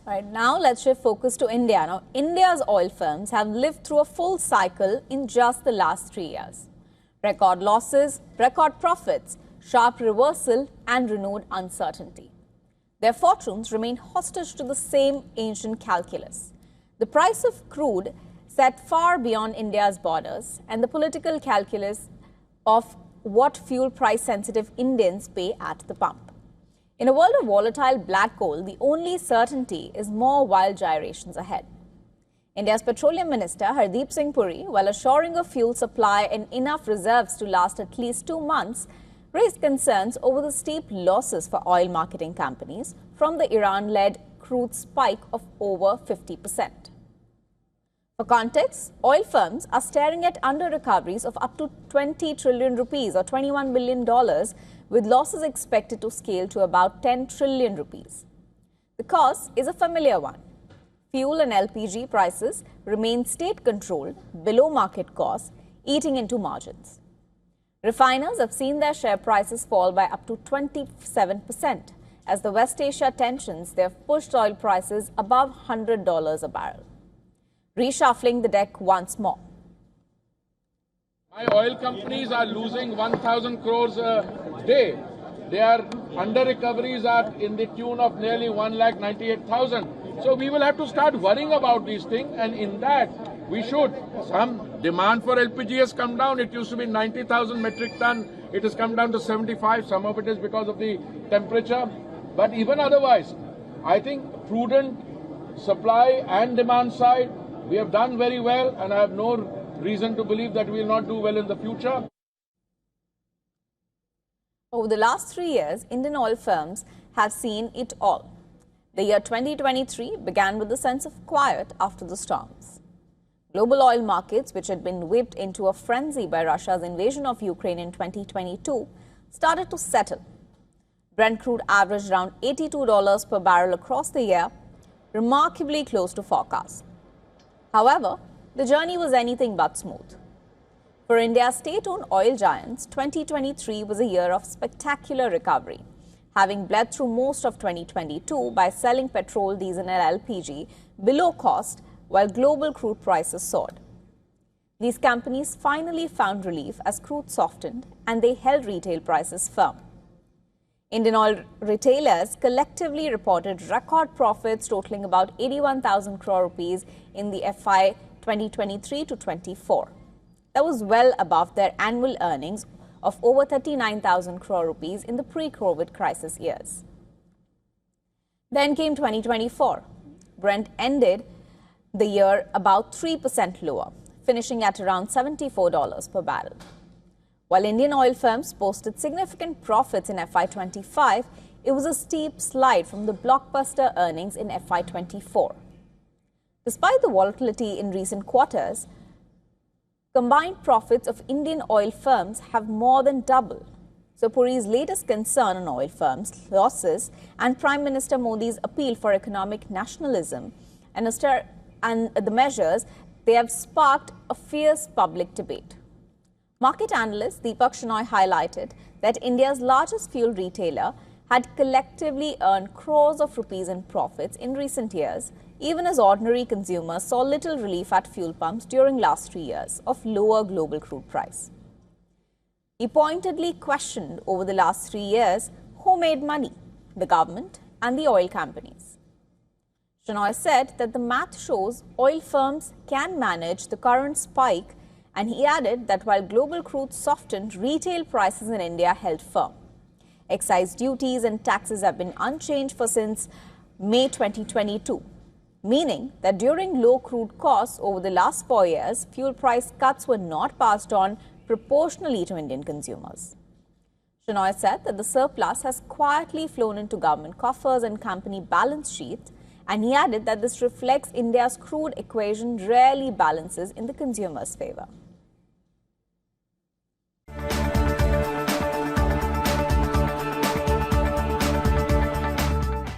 Right, now let's shift focus to India. Now, India's oil firms have lived through a full cycle in just the last 3 years. Record losses, record profits, sharp reversal and renewed uncertainty. Their fortunes remain hostage to the same ancient calculus. The price of crude set far beyond India's borders and the political calculus of what fuel price-sensitive Indians pay at the pump. In a world of volatile black coal, the only certainty is more wild gyrations ahead. India's Petroleum Minister Hardeep Singh Puri, while assuring of fuel supply and enough reserves to last at least 2 months, raised concerns over the steep losses for oil marketing companies from the Iran-led crude spike of over 50%. For context, oil firms are staring at under-recoveries of up to 20 trillion rupees or $21 billion, with losses expected to scale to about 10 trillion rupees. The cause is a familiar one. Fuel and LPG prices remain state-controlled, below market costs, eating into margins. Refiners have seen their share prices fall by up to 27% as the West Asia tensions they have pushed oil prices above $100 a barrel, reshuffling the deck once more. My oil companies are losing 1,000 crores a day. Their under recoveries are in the tune of nearly 1,98,000. So we will have to start worrying about these things, and in that we should. Some demand for LPG has come down. It used to be 90,000 metric ton. It has come down to 75. Some of it is because of the temperature. But even otherwise, I think prudent supply and demand side, we have done very well, and I have no reason to believe that we will not do well in the future. Over the last 3 years, Indian oil firms have seen it all. The year 2023 began with a sense of quiet after the storms. Global oil markets, which had been whipped into a frenzy by Russia's invasion of Ukraine in 2022, started to settle. Brent crude averaged around $82 per barrel across the year, remarkably close to forecast. However, the journey was anything but smooth. For India's state-owned oil giants, 2023 was a year of spectacular recovery, having bled through most of 2022 by selling petrol, diesel and LPG below cost while global crude prices soared. These companies finally found relief as crude softened and they held retail prices firm. Indian oil retailers collectively reported record profits totaling about 81,000 crore rupees in the FY 2023 to 24. That was well above their annual earnings of over 39,000 crore rupees in the pre-COVID crisis years. Then came 2024. Brent ended the year about 3% lower, finishing at around $74 per barrel. While Indian oil firms posted significant profits in FY25, it was a steep slide from the blockbuster earnings in FY24. Despite the volatility in recent quarters, combined profits of Indian oil firms have more than doubled. So Puri's latest concern on oil firms' losses and Prime Minister Modi's appeal for economic nationalism and the measures, they have sparked a fierce public debate. Market analyst Deepak Shenoy highlighted that India's largest fuel retailer had collectively earned crores of rupees in profits in recent years, even as ordinary consumers saw little relief at fuel pumps during last 3 years of lower global crude price. He pointedly questioned over the last 3 years who made money, the government and the oil companies. Shenoy said that the math shows oil firms can manage the current spike, and he added that while global crude softened, retail prices in India held firm. Excise duties and taxes have been unchanged since May 2022, meaning that during low crude costs over the last 4 years, fuel price cuts were not passed on proportionally to Indian consumers. Shenoy said that the surplus has quietly flown into government coffers and company balance sheets, and he added that this reflects India's crude equation rarely balances in the consumer's favor.